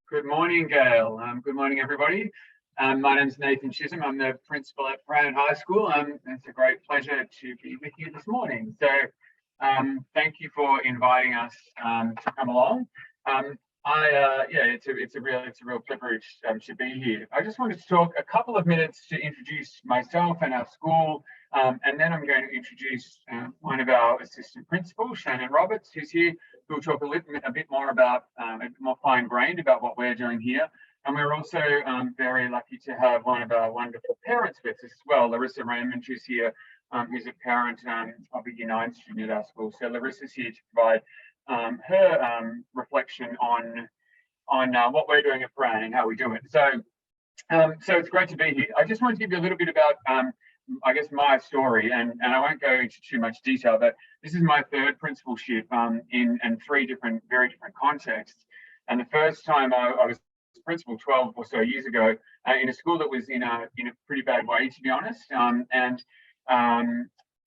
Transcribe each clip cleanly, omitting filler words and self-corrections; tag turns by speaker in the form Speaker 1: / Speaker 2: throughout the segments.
Speaker 1: Good morning, Gail. Good morning, everybody. My name is Nathan Chisholm. I'm the principal at Prahran High School. It's a great pleasure to be with you this morning. Thank you for inviting us to come along. It's a real privilege to be here. I just wanted to talk a couple of minutes to introduce myself and our school, and then I'm going to introduce one of our assistant principals, Shannan Roberts, who's here, who will talk a bit more about, a bit more fine-grained about what we're doing here. And we're also very lucky to have one of our wonderful parents with us as well, Larissa Raymond, who's here, who's a parent of a Year 9 student at our school. So Larissa's here to provide her reflection on what we're doing at Prahran and how we do it. So it's great to be here. I just wanted to give you a little bit about, I guess, my story, and I won't go into too much detail, but this is my third principalship in three very different contexts. And the first time I was principal 12 or so years ago in a school that was in a pretty bad way, to be honest,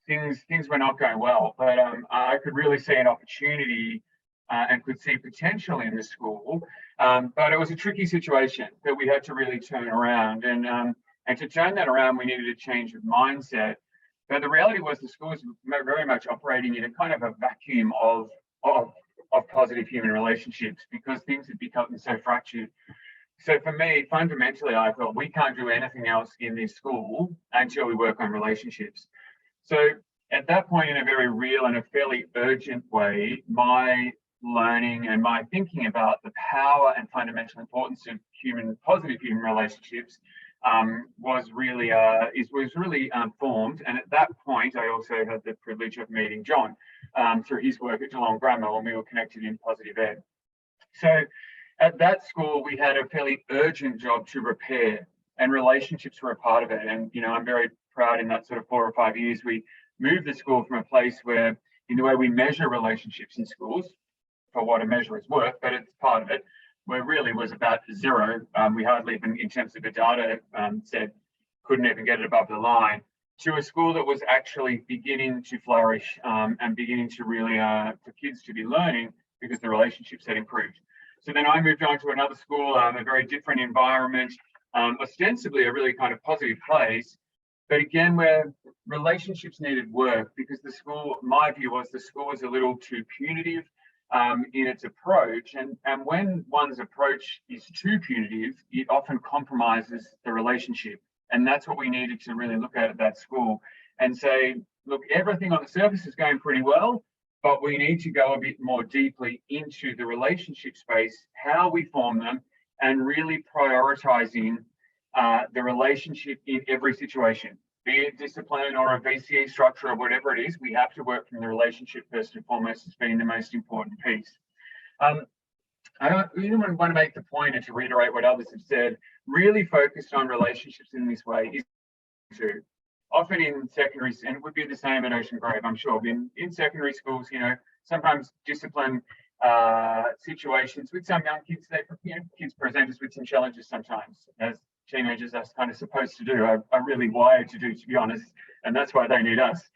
Speaker 1: things were not going well, but I could really see an opportunity and could see potential in the school, but it was a tricky situation that we had to really turn around, and to turn that around, we needed a change of mindset. But the reality was the school was very much operating in a kind of a vacuum of positive human relationships because things had become so fractured. So for me, fundamentally, I thought we can't do anything else in this school until we work on relationships. So at that point, in a very real and a fairly urgent way, my learning and my thinking about the power and fundamental importance of positive human relationships was really formed. And at that point, I also had the privilege of meeting John through his work at Geelong Grammar when we were connected in positive ed. So at that school, we had a fairly urgent job to repair, and relationships were a part of it. And, I'm very proud in that sort of 4 or 5 years, we moved the school from a place where, in the way we measure relationships in schools, for what a measure is worth, but it's part of it, where really was about zero. We hardly even, in terms of the data, said couldn't even get it above the line, to a school that was actually beginning to flourish and beginning to really, for kids to be learning because the relationships had improved. So then I moved on to another school, a very different environment, ostensibly a really kind of positive place, but again, where relationships needed work because the school, my view was the school was a little too punitive in its approach. And when one's approach is too punitive, it often compromises the relationship. And that's what we needed to really look at that school and say, look, everything on the surface is going pretty well, but we need to go a bit more deeply into the relationship space, how we form them, and really prioritizing the relationship in every situation, be it discipline or a VCE structure or whatever it is. We have to work from the relationship first and foremost as being the most important piece. I don't even want to make the point and to reiterate what others have said, really focused on relationships in this way is to often in secondary, and it would be the same at Ocean Grove, I'm sure, in secondary schools, sometimes discipline situations with some young kids, kids present us with some challenges sometimes, as teenagers are kind of supposed to do, are really wired to do, to be honest, and that's why they need us.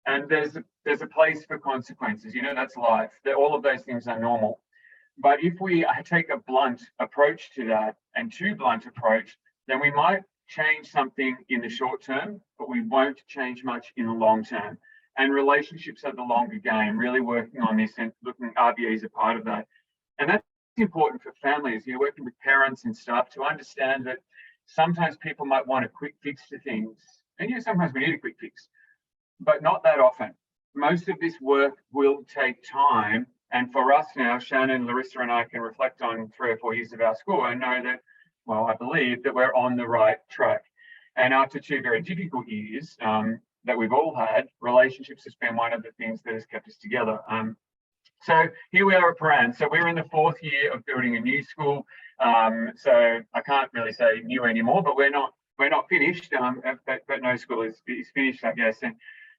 Speaker 1: And there's a place for consequences, that's life. All of those things are normal. But if we take a blunt approach to that and too blunt approach, then we might change something in the short term, but we won't change much in the long term. And relationships are the longer game, really working on this and looking, RBA is a part of that. And that's important for families, working with parents and stuff to understand that sometimes people might want a quick fix to things. And sometimes we need a quick fix, but not that often. Most of this work will take time. And for us now, Shannan, Larissa and I can reflect on 3 or 4 years of our school and know that, well, I believe that we're on the right track. And after 2 very difficult years that we've all had, relationships has been one of the things that has kept us together. So here we are at Prahran. So we're in the 4th year of building a new school. So I can't really say new anymore, but we're not finished. But no school is finished, I guess. And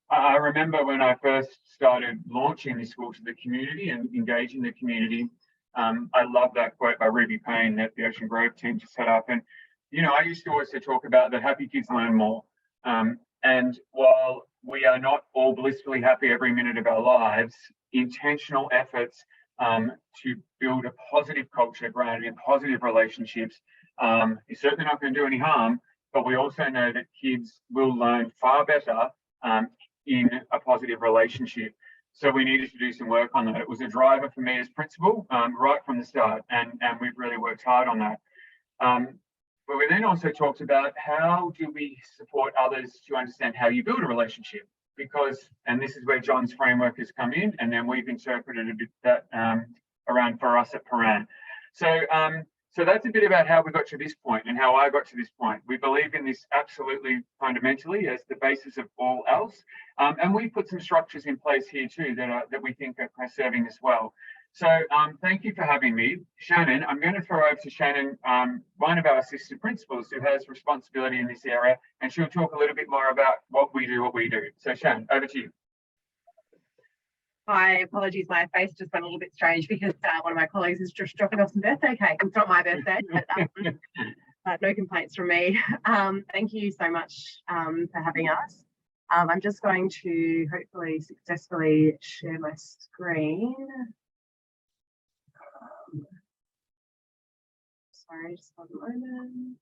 Speaker 1: I remember when I first started launching this school to the community and engaging the community. I love that quote by Ruby Payne that the Ocean Grove team just set up. And, I used to always talk about that happy kids learn more. And while we are not all blissfully happy every minute of our lives, intentional efforts to build a positive culture grounded in positive relationships is certainly not going to do any harm, but we also know that kids will learn far better in a positive relationship. So we needed to do some work on that. It was a driver for me as principal right from the start, and we've really worked hard on that. But we then also talked about how do we support others to understand how you build a relationship, because, and this is where John's framework has come in, and then we've interpreted a bit that around for us at Prahran. So that's a bit about how we got to this point and how I got to this point. We believe in this absolutely fundamentally as the basis of all else. And we put some structures in place here too that we think are serving as well. So thank you for having me. Shannan, I'm going to throw over to Shannan, one of our assistant principals who has responsibility in this area, and she'll talk a little bit more about what we do. So Shannan, over to you.
Speaker 2: Hi, apologies, my face just went a little bit strange because one of my colleagues is just dropping off some birthday cake. It's not my birthday, but no complaints from me. Thank you so much for having us. I'm just going to hopefully successfully share my screen. Sorry, just one moment.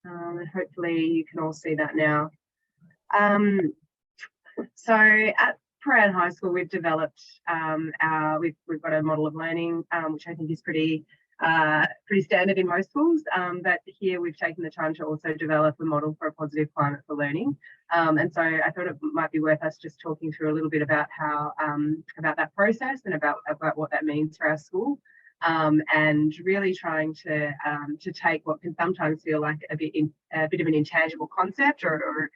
Speaker 2: And hopefully you can all see that now. So at Prahran High School, we've developed we've got a model of learning, which I think is pretty standard in most schools. But here we've taken the time to also develop a model for a positive climate for learning. And so I thought it might be worth us just talking through a little bit about how about that process and about what that means for our school. And really trying to take what can sometimes feel like a bit of an intangible concept or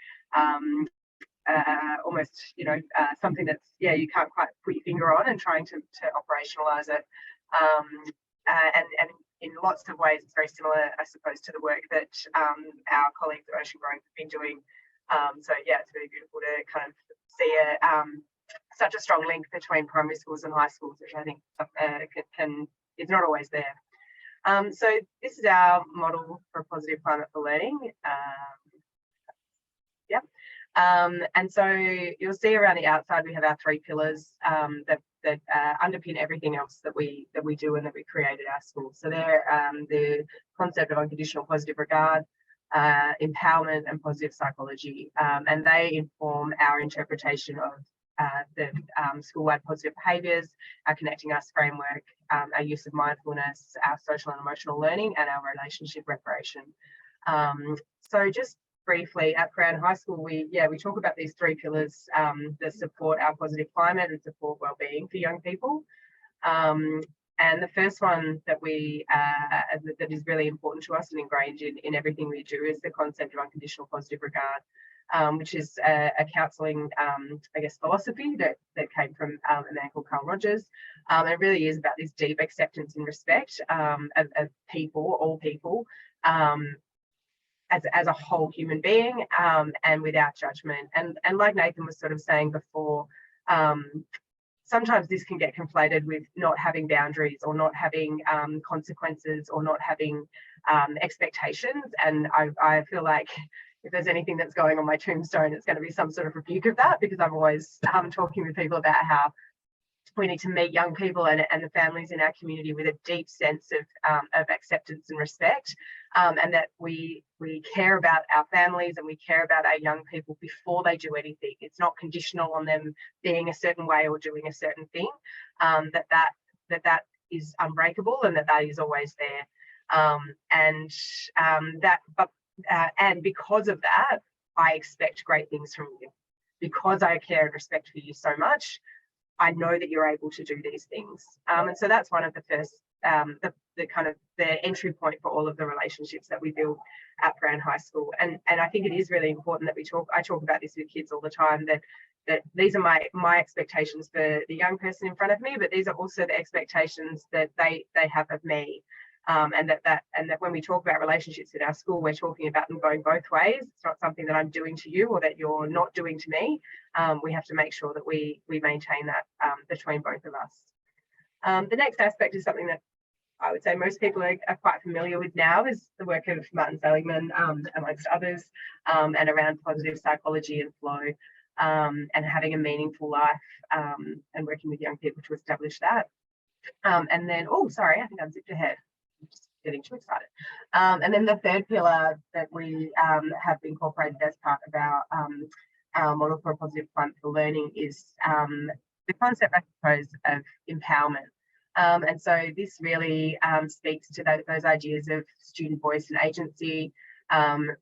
Speaker 2: almost, something that's, you can't quite put your finger on, and trying to operationalize it. And in lots of ways, it's very similar, I suppose, to the work that our colleagues at Ocean Grove have been doing. So yeah, it's really beautiful to kind of see such a strong link between primary schools and high schools, which I think is not always there. So this is our model for a positive climate for learning. And so you'll see around the outside we have our 3 pillars that underpin everything else that we do and that we create at our school. So they're the concept of unconditional positive regard, empowerment, and positive psychology, and they inform our interpretation of the school-wide positive behaviours, our Connecting Us framework, our use of mindfulness, our social and emotional learning, and our relationship reparation. So just briefly, at Prahran High School, we talk about these 3 pillars that support our positive climate and support wellbeing for young people. And the first one that that is really important to us and ingrained in everything we do is the concept of unconditional positive regard, which is a counselling, philosophy that came from a man called Carl Rogers. And it really is about this deep acceptance and respect of people, all people, as a whole human being, and without judgment. And like Nathan was sort of saying before, sometimes this can get conflated with not having boundaries or not having consequences or not having expectations. And I feel like if there's anything that's going on my tombstone, it's going to be some sort of rebuke of that, because I'm always talking with people about how we need to meet young people and the families in our community with a deep sense of acceptance and respect, and that we care about our families and we care about our young people before they do anything. It's not conditional on them being a certain way or doing a certain thing, that is unbreakable and that is always there. And because of that, I expect great things from you. Because I care and respect for you so much, I know that you're able to do these things. And so that's one of the first, the entry point for all of the relationships that we build at Prahran High School. And I think it is really important that I talk about this with kids all the time, that these are my expectations for the young person in front of me, but these are also the expectations that they have of me. And that when we talk about relationships at our school, we're talking about them going both ways. It's not something that I'm doing to you or that you're not doing to me. We have to make sure that we maintain that between both of us. The next aspect is something that I would say most people are quite familiar with now is the work of Martin Seligman, amongst others, and around positive psychology and flow, and having a meaningful life, and working with young people to establish that. And then, oh, sorry, I think I've zipped ahead. I'm just getting too excited. And then the third pillar that we have incorporated as part of our model for a positive climate for learning is the concept, I suppose, of empowerment. And so this really speaks to those ideas of student voice and agency,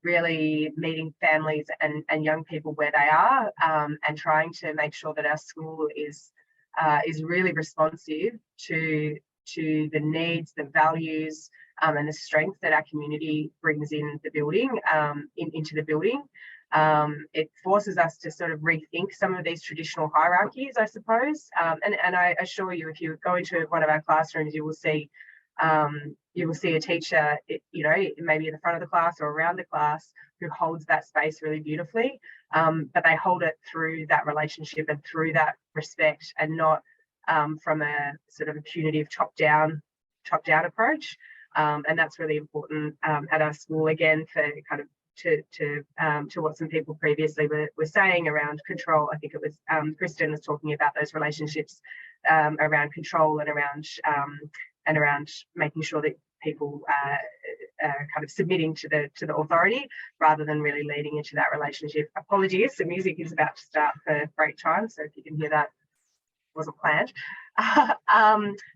Speaker 2: really meeting families and young people where they are, and trying to make sure that our school is really responsive to the needs, the values, and the strengths that our community brings in the building, into the building. It forces us to sort of rethink some of these traditional hierarchies, I suppose. And I assure you, if you go into one of our classrooms, you will see a teacher, maybe in the front of the class or around the class, who holds that space really beautifully. But they hold it through that relationship and through that respect, and not from a sort of a punitive top-down approach. And that's really important at our school, again, for kind of to what some people previously were saying around control. I think it was Kristen was talking about those relationships around control and around making sure that people are kind of submitting to the authority rather than really leading into that relationship. Apologies, the music is about to start for break time, so if you can hear that, wasn't planned.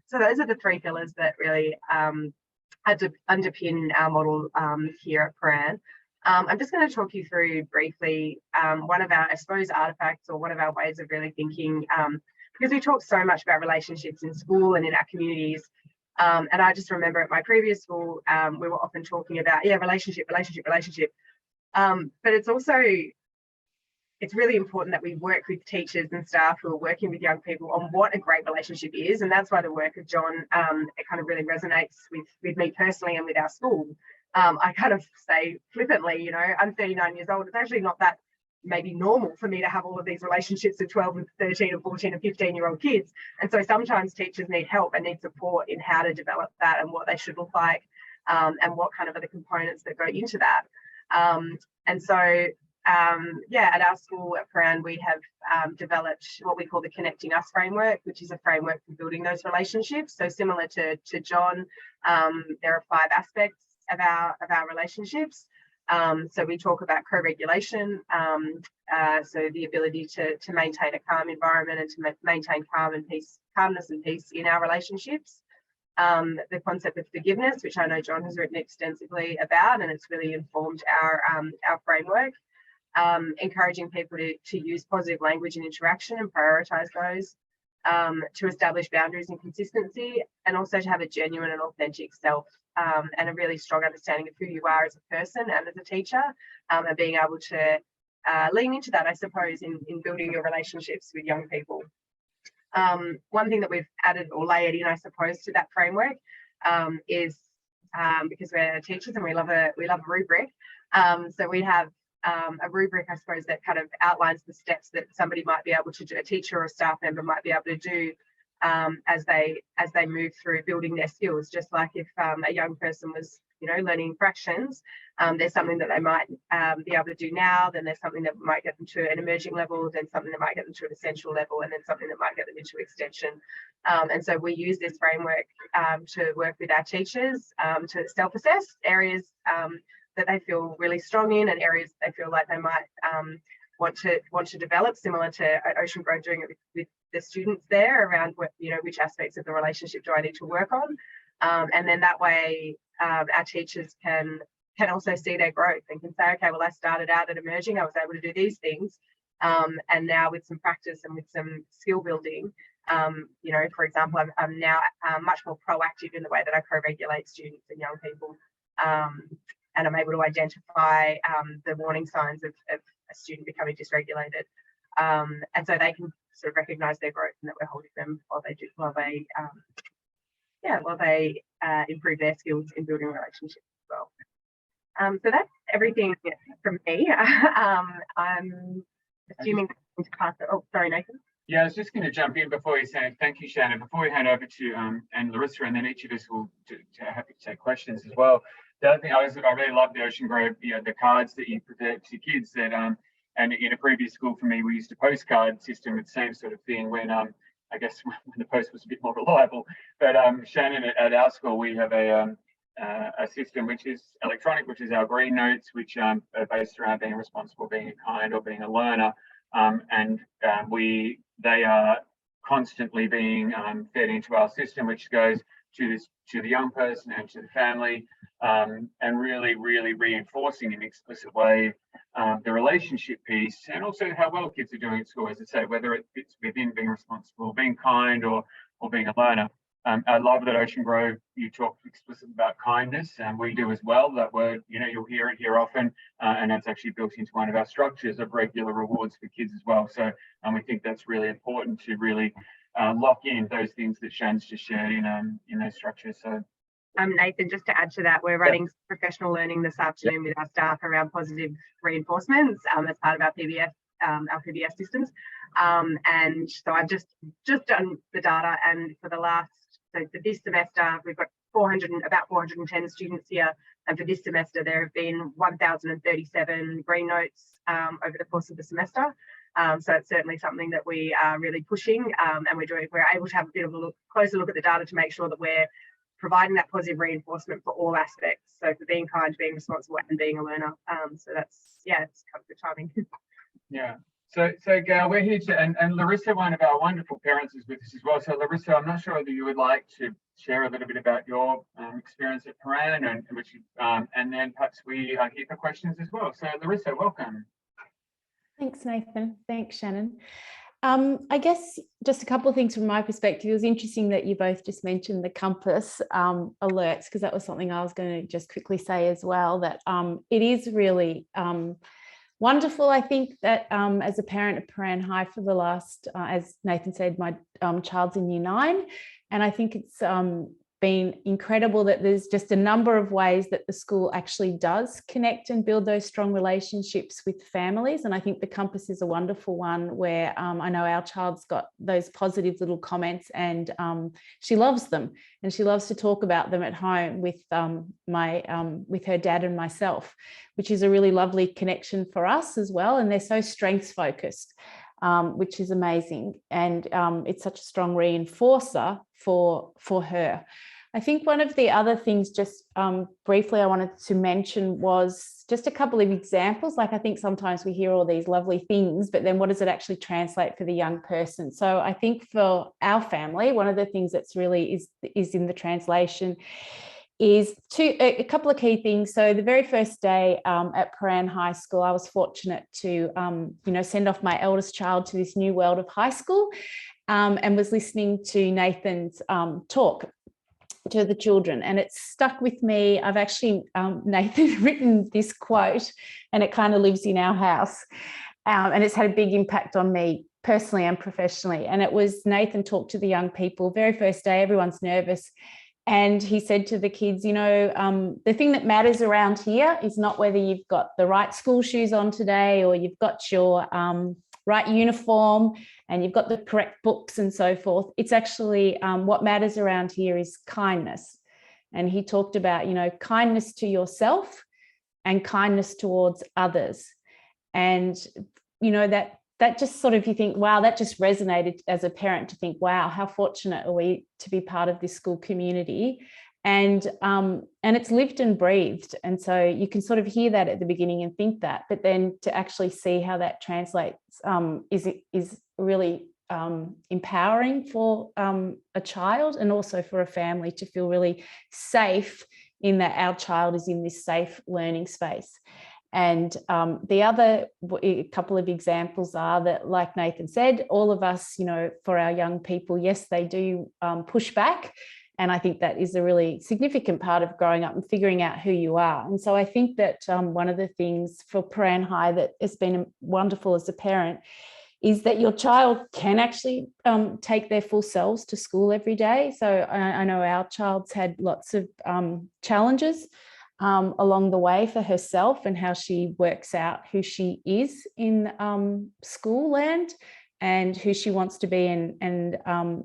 Speaker 2: So those are the three pillars that really underpin our model here at Prahran. I'm just going to talk you through briefly one of our, I suppose, artifacts, or one of our ways of really thinking, because we talk so much about relationships in school and in our communities. And I just remember at my previous school, we were often talking about, relationship. But it's really important that we work with teachers and staff who are working with young people on what a great relationship is. And that's why the work of John, it kind of really resonates with me personally and with our school. I kind of say flippantly, I'm 39 years old. It's actually not that maybe normal for me to have all of these relationships with 12 and 13 and 14 and 15-year-old kids. And so sometimes teachers need help and need support in how to develop that and what they should look like, and what kind of are the components that go into that. At our school at Prahran, we have developed what we call the Connecting Us framework, which is a framework for building those relationships. So similar to John, there are 5 aspects of our relationships. So we talk about co-regulation, so the ability to maintain a calm environment and to maintain calmness and peace in our relationships. The concept of forgiveness, which I know John has written extensively about, and it's really informed our framework. Encouraging people to use positive language and interaction and prioritise those, to establish boundaries and consistency, and also to have a genuine and authentic self, and a really strong understanding of who you are as a person and as a teacher, and being able to lean into that, I suppose, in building your relationships with young people. One thing that we've added or layered in, I suppose, to that framework is, because we're teachers and we love a rubric, so we have a rubric, I suppose, that kind of outlines the steps that somebody might be able to do, a teacher or a staff member might be able to do as they move through building their skills. Just like if a young person was, learning fractions, there's something that they might be able to do now, then there's something that might get them to an emerging level, then something that might get them to an essential level, and then something that might get them into extension. And so we use this framework to work with our teachers to self-assess areas that they feel really strong in, and areas they feel like they might want to develop, similar to Ocean Grove doing it with the students there around what, which aspects of the relationship do I need to work on, and then that way our teachers can also see their growth and can say, okay, well, I started out at emerging, I was able to do these things, and now with some practice and with some skill building, for example, I'm now much more proactive in the way that I co-regulate students and young people. And I'm able to identify the warning signs of a student becoming dysregulated, and so they can sort of recognise their growth and that we're holding them while they improve their skills in building relationships as well. So that's everything from me. I'm assuming to pass it. Oh, sorry, Nathan.
Speaker 1: Yeah, I was just going to jump in before you say thank you, Shannon. Before we hand over to and Larissa, and then each of us will happy to take questions as well. The other thing I really love the Ocean Grove, the cards that you present to kids that and in a previous school for me we used a postcard system with the same sort of thing when I guess when the post was a bit more reliable. But Shannon at our school we have a system which is electronic, which is our green notes, which are based around being responsible, being a kind, or being a learner. They are constantly being fed into our system, which goes to the young person and to the family, and really reinforcing in an explicit way the relationship piece, and also how well kids are doing at school, as I say, whether it fits within being responsible, being kind, or being a learner. I love that Ocean Grove, you talk explicitly about kindness, and we do as well. That word, you'll hear it here often, and that's actually built into one of our structures of regular rewards for kids as well. So we think that's really important to really lock in those things that Shannon's just shared in those structures. So
Speaker 2: Nathan, just to add to that, we're running professional learning this afternoon with our staff around positive reinforcements as part of our PBS systems. And so I've just done the data, and for this semester we've got about 410 students here, and for this semester there have been 1,037 green notes over the course of the semester. So it's certainly something that we are really pushing, and we're able to have a bit of a closer look at the data to make sure that we're providing that positive reinforcement for all aspects. So for being kind, being responsible, and being a learner. So it's kind of good timing.
Speaker 1: Yeah. So Gail, we're here and Larissa, one of our wonderful parents, is with us as well. So Larissa, I'm not sure whether you would like to share a little bit about your experience at Prahran, and then perhaps we are here for questions as well. So Larissa, welcome.
Speaker 3: Thanks, Nathan. Thanks, Shannon. I guess just a couple of things from my perspective. It was interesting that you both just mentioned the compass alerts, because that was something I was going to just quickly say as well, that it is really wonderful. I think that as a parent of Prahran High for the last, as Nathan said, my child's in year 9, and I think it's been incredible that there's just a number of ways that the school actually does connect and build those strong relationships with families. And I think the compass is a wonderful one where I know our child's got those positive little comments, and she loves them, and she loves to talk about them at home with with her dad and myself, which is a really lovely connection for us as well. And they're so strengths focused, which is amazing. And it's such a strong reinforcer for her. I think one of the other things just briefly I wanted to mention was just a couple of examples. Like, I think sometimes we hear all these lovely things, but then what does it actually translate for the young person? So I think for our family, one of the things that's really is in the translation is a couple of key things. So the very first day at Prahran High School, I was fortunate to send off my eldest child to this new world of high school, and was listening to Nathan's talk to the children, and it stuck with me. I've actually, Nathan, written this quote, and it kind of lives in our house, and it's had a big impact on me personally and professionally. And it was, Nathan talked to the young people, very first day, everyone's nervous, and he said to the kids, the thing that matters around here is not whether you've got the right school shoes on today, or you've got your right uniform and you've got the correct books and so forth. It's actually what matters around here is kindness. And he talked about, kindness to yourself and kindness towards others. And, that just sort of, you think, wow, that just resonated as a parent, to think, wow, how fortunate are we to be part of this school community. And it's lived and breathed. And so you can sort of hear that at the beginning and think that, but then to actually see how that translates is really empowering for a child, and also for a family to feel really safe in that our child is in this safe learning space. And the other couple of examples are that, like Nathan said, all of us, for our young people, yes, they do push back. And I think that is a really significant part of growing up and figuring out who you are. And so I think that one of the things for Prahran High that has been wonderful as a parent is that your child can actually take their full selves to school every day. So I know our child's had lots of challenges along the way for herself, and how she works out who she is in school land. and who she wants to be and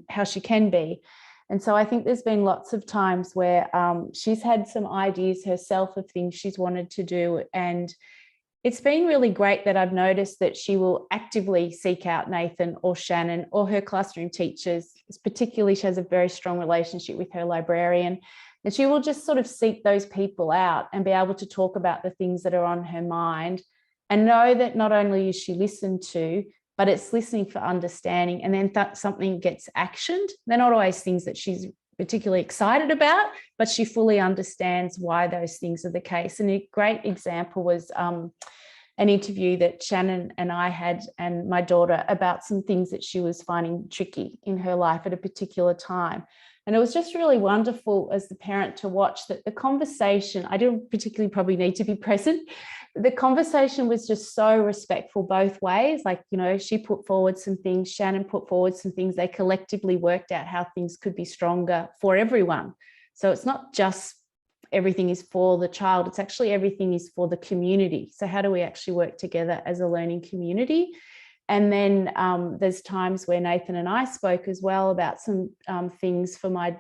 Speaker 3: how she can be. And so I think there's been lots of times where she's had some ideas herself of things she's wanted to do. And it's been really great that I've noticed that she will actively seek out Nathan or Shannan or her classroom teachers. Particularly, she has a very strong relationship with her librarian. And she will just sort of seek those people out and be able to talk about the things that are on her mind and know that not only is she listened to, but it's listening for understanding. And then something gets actioned. They're not always things that she's particularly excited about, but she fully understands why those things are the case. And a great example was an interview that Shannan and I had and my daughter about some things that she was finding tricky in her life at a particular time. And it was just really wonderful as the parent to watch that the conversation, I didn't particularly probably need to be present. The conversation was just so respectful both ways. Like, you know, she put forward some things, Shannan put forward some things. They collectively worked out how things could be stronger for everyone. So it's not just everything is for the child, it's actually everything is for the community. So how do we actually work together as a learning community? And then there's times where Nathan and I spoke as well about some things for my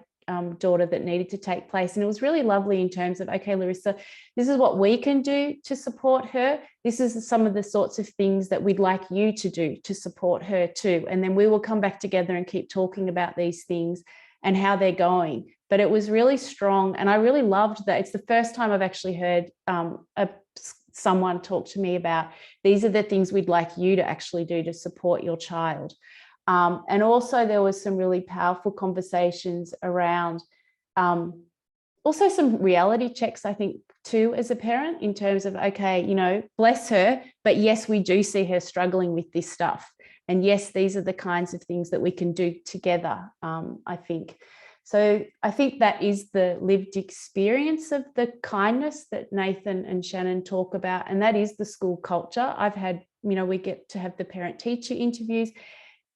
Speaker 3: daughter that needed to take place. And it was really lovely in terms of, okay, Larissa, this is what we can do to support her. This is some of the sorts of things that we'd like you to do to support her too. And then we will come back together and keep talking about these things and how they're going. But it was really strong. And I really loved that. It's the first time I've actually heard someone talk to me about, these are the things we'd like you to actually do to support your child. And also there was some really powerful conversations around also some reality checks, I think, too, as a parent, in terms of, okay, you know, bless her, but yes, we do see her struggling with this stuff. And yes, these are the kinds of things that we can do together, I think. So I think that is the lived experience of the kindness that Nathan and Shannan talk about. And that is the school culture. I've had, you know, we get to have the parent-teacher interviews.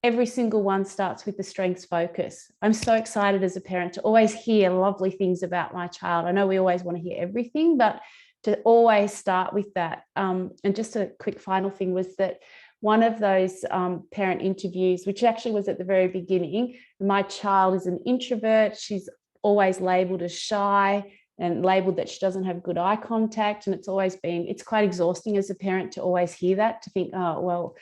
Speaker 3: Every single one starts with the strengths focus. I'm so excited as a parent to always hear lovely things about my child. I know we always want to hear everything, but to always start with that. And just a quick final thing was that one of those parent interviews, which actually was at the very beginning, my child is an introvert. She's always labelled as shy and labelled that she doesn't have good eye contact. And it's quite exhausting as a parent to always hear that, to think, oh, well,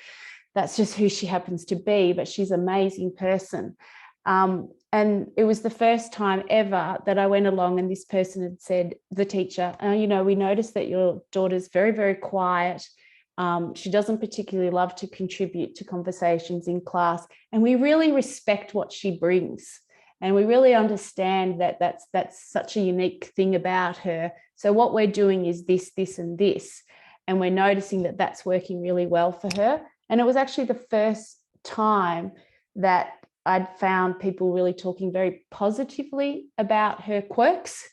Speaker 3: that's just who she happens to be, but she's an amazing person. And it was the first time ever that I went along and this person had said, the teacher, you know, we noticed that your daughter's very, very quiet. She doesn't particularly love to contribute to conversations in class, and we really respect what she brings. And we really understand that that's such a unique thing about her. So what we're doing is this, this, and this. And we're noticing that that's working really well for her. And it was actually the first time that I'd found people really talking very positively about her quirks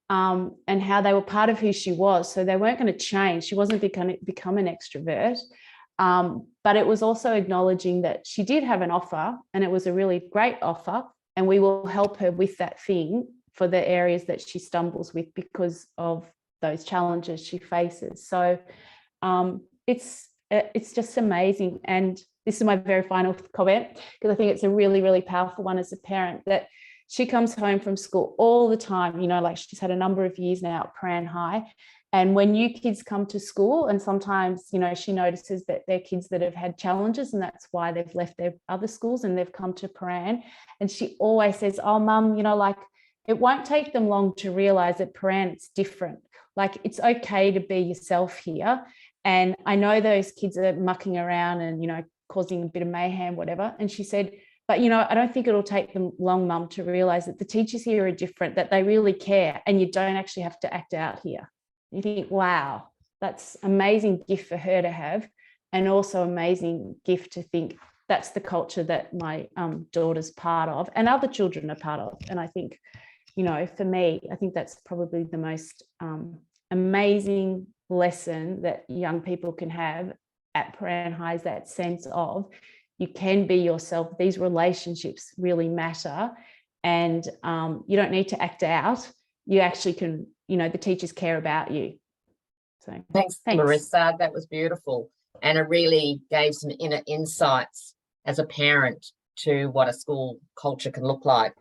Speaker 3: and how they were part of who she was. So they weren't going to change. She wasn't going to become an extrovert. But it was also acknowledging that she did have an offer, and it was a really great offer. And we will help her with that thing for the areas that she stumbles with because of those challenges she faces. So it's just amazing. And this is my very final comment, because I think it's a really, really powerful one as a parent, that she comes home from school all the time, you know, like she's had a number of years now at Prahran High. And when new kids come to school, and sometimes, you know, she notices that they're kids that have had challenges, and that's why they've left their other schools and they've come to Prahran. And she always says, oh, Mum, you know, like, it won't take them long to realize that Prahran, it's different. Like, it's okay to be yourself here. And I know those kids are mucking around and, you know, causing a bit of mayhem, whatever. And she said, but, you know, I don't think it'll take them long, Mum, to realize that the teachers here are different, that they really care, and you don't actually have to act out here. You think, wow, that's an amazing gift for her to have, and also amazing gift to think that's the culture that my daughter's part of and other children are part of. And I think, you know, for me, I think that's probably the most amazing lesson that young people can have at Prahran High, is that sense of you can be yourself. These relationships really matter, and you don't need to act out. You actually can, you know, the teachers care about you. So
Speaker 4: thanks, Larissa. That was beautiful. And it really gave some inner insights as a parent to what a school culture can look like.